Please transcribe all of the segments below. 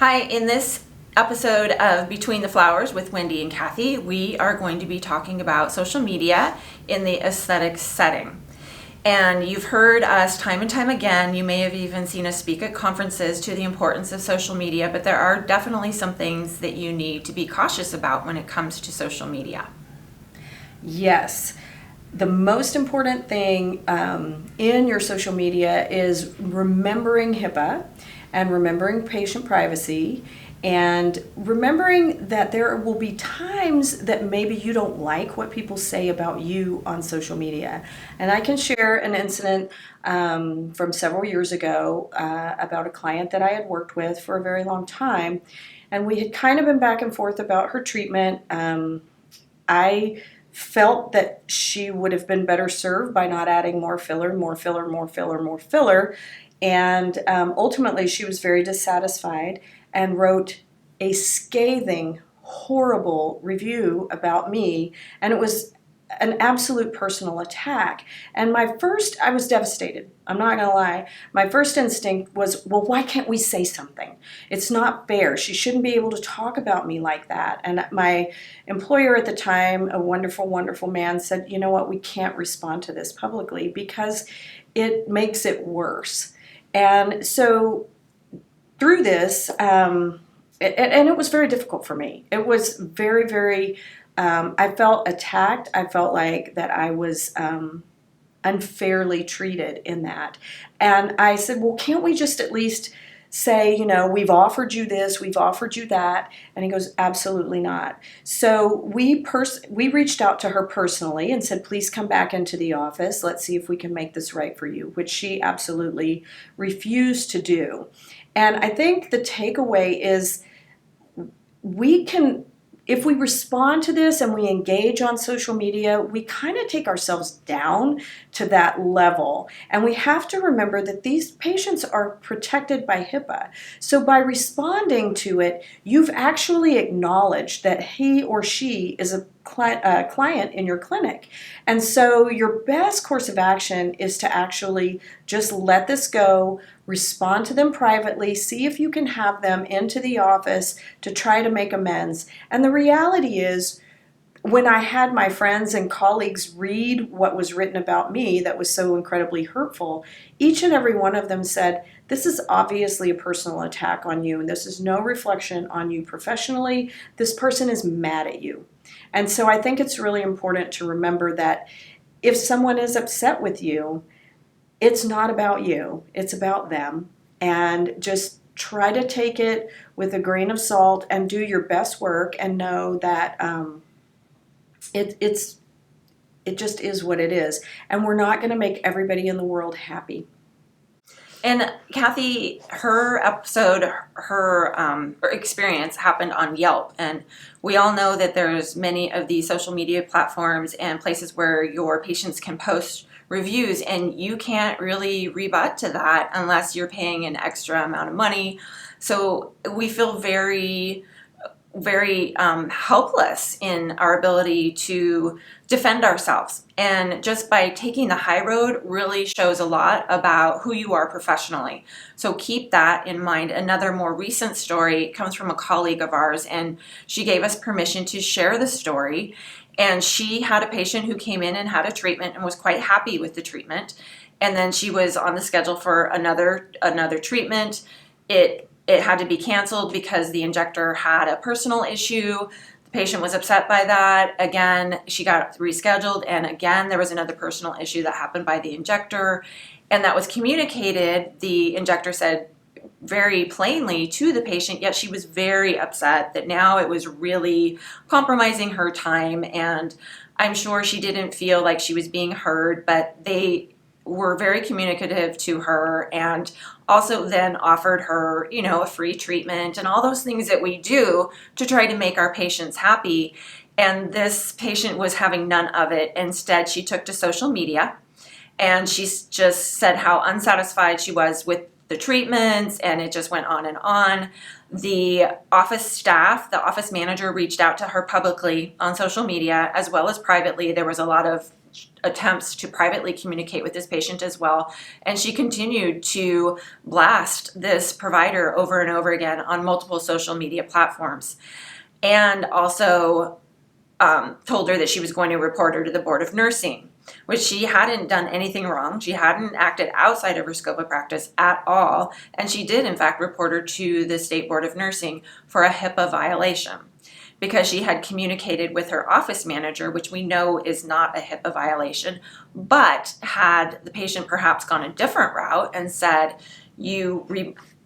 Hi, in this episode of Between the Flowers with Wendy and Kathy, we are going to be talking about social media in the aesthetic setting. And you've heard us time and time again, you may have even seen us speak at conferences to the importance of social media, but there are definitely some things that you need to be cautious about when it comes to social media. Yes. The most important thing in your social media is remembering HIPAA and remembering patient privacy and remembering that there will be times that maybe you don't like what people say about you on social media. And I can share an incident from several years ago about a client that I had worked with for a very long time. And we had kind of been back and forth about her treatment. I felt that she would have been better served by not adding more filler. And ultimately, she was very dissatisfied and wrote a scathing, horrible review about me. And it was an absolute personal attack. And I was devastated. I'm not going to lie. My first instinct was, well, why can't we say something? It's not fair. She shouldn't be able to talk about me like that. And my employer at the time, a wonderful, wonderful man, said, you know what, we can't respond to this publicly because it makes it worse. And so through this, and it was very difficult for me. It was very, very, I felt attacked. I felt like that I was unfairly treated in that. And I said, well, can't we just at least say, we've offered you this, we've offered you that? And he goes, absolutely not. So we reached out to her personally and said, please come back into the office. Let's see if we can make this right for you, which she absolutely refused to do. And I think the takeaway is if we respond to this and we engage on social media, we kind of take ourselves down to that level. And we have to remember that these patients are protected by HIPAA. So by responding to it, you've actually acknowledged that he or she is a client in your clinic. And so your best course of action is to actually just let this go, respond to them privately, see if you can have them into the office to try to make amends. And the reality is, when I had my friends and colleagues read what was written about me that was so incredibly hurtful, each and every one of them said, this is obviously a personal attack on you, and this is no reflection on you professionally. This person is mad at you. And so I think it's really important to remember that if someone is upset with you, it's not about you, it's about them. And just try to take it with a grain of salt and do your best work and know that it just is what it is. And we're not going to make everybody in the world happy. And Kathy, her episode, her experience happened on Yelp. And we all know that there's many of these social media platforms and places where your patients can post reviews, and you can't really rebut to that unless you're paying an extra amount of money. So we feel very helpless in our ability to defend ourselves. And just by taking the high road really shows a lot about who you are professionally. So keep that in mind. Another more recent story comes from a colleague of ours, and she gave us permission to share the story. And she had a patient who came in and had a treatment and was quite happy with the treatment. And then she was on the schedule for another treatment. It had to be canceled because the injector had a personal issue. The patient was upset by that. Again, she got rescheduled, and again, there was another personal issue that happened by the injector, and that was communicated. The injector said very plainly to the patient, yet she was very upset that now it was really compromising her time, and I'm sure she didn't feel like she was being heard, but they were very communicative to her and also then offered her, a free treatment and all those things that we do to try to make our patients happy. And this patient was having none of it. Instead, she took to social media and she just said how unsatisfied she was with the treatments, and it just went on and on. The office staff, the office manager, reached out to her publicly on social media as well as privately. There was a lot of attempts to privately communicate with this patient as well, and she continued to blast this provider over and over again on multiple social media platforms, and also told her that she was going to report her to the Board of Nursing, which she hadn't done anything wrong. She hadn't acted outside of her scope of practice at all, and she did in fact report her to the State Board of Nursing for a HIPAA violation, because she had communicated with her office manager, which we know is not a HIPAA violation, but had the patient perhaps gone a different route and said, you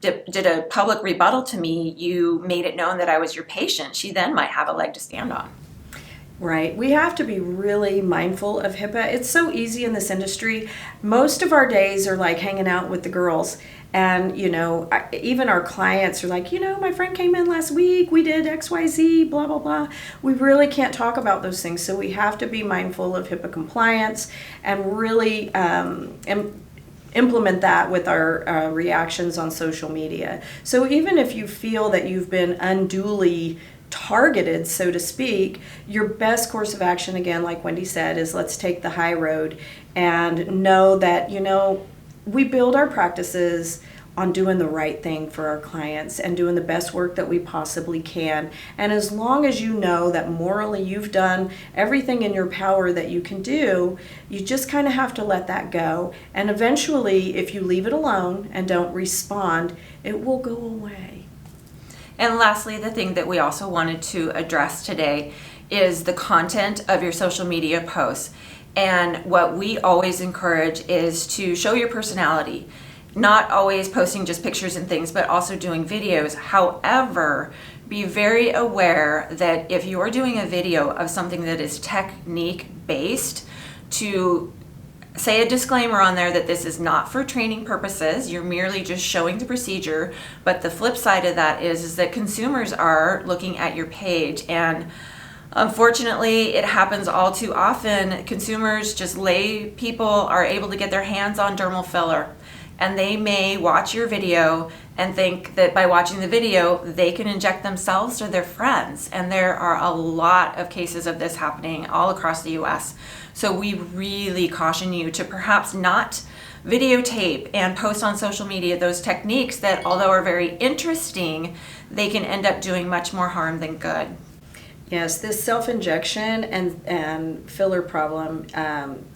did a public rebuttal to me, you made it known that I was your patient, she then might have a leg to stand on. Right. We have to be really mindful of HIPAA. It's so easy in this industry. Most of our days are like hanging out with the girls. And, even our clients are like, my friend came in last week, we did XYZ, blah, blah, blah. We really can't talk about those things. So we have to be mindful of HIPAA compliance and really implement that with our reactions on social media. So even if you feel that you've been unduly targeted, so to speak, your best course of action, again, like Wendy said, is let's take the high road and know that, we build our practices on doing the right thing for our clients and doing the best work that we possibly can. And as long as you know that morally you've done everything in your power that you can do, you just kind of have to let that go. And eventually, if you leave it alone and don't respond, it will go away. And lastly, the thing that we also wanted to address today is the content of your social media posts. And what we always encourage is to show your personality, not always posting just pictures and things, but also doing videos. However, be very aware that if you're doing a video of something that is technique based, to say a disclaimer on there that this is not for training purposes, you're merely just showing the procedure. But the flip side of that is that consumers are looking at your page, and unfortunately, it happens all too often. Consumers, just lay people, are able to get their hands on dermal filler, and they may watch your video and think that by watching the video, they can inject themselves or their friends. And there are a lot of cases of this happening all across the US. So we really caution you to perhaps not videotape and post on social media those techniques that, although are very interesting, they can end up doing much more harm than good. Yes, this self-injection and filler problem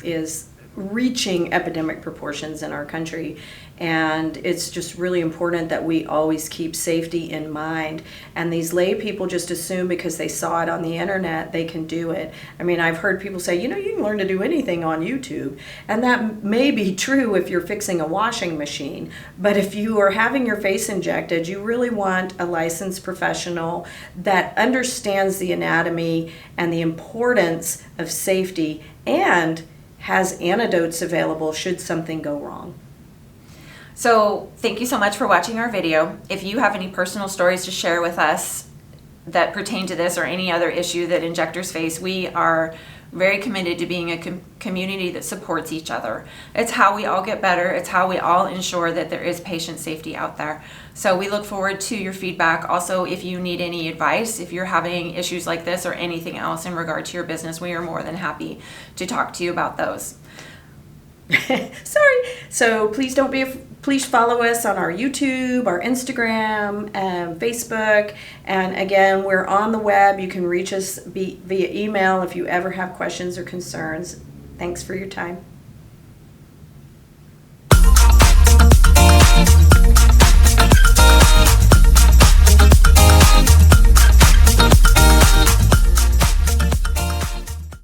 is reaching epidemic proportions in our country, and it's just really important that we always keep safety in mind. And these lay people just assume because they saw it on the internet they can do it. I mean, I've heard people say, you can learn to do anything on YouTube, and that may be true if you're fixing a washing machine, but if you are having your face injected, you really want a licensed professional that understands the anatomy and the importance of safety and has antidotes available should something go wrong. So thank you so much for watching our video. If you have any personal stories to share with us that pertain to this or any other issue that injectors face, we are very committed to being a community that supports each other. It's how we all get better. It's how we all ensure that there is patient safety out there. So we look forward to your feedback. Also, if you need any advice, if you're having issues like this or anything else in regard to your business, we are more than happy to talk to you about those. Sorry. So please follow us on our YouTube, our Instagram, Facebook, and again, we're on the web. You can reach us via email if you ever have questions or concerns. Thanks for your time.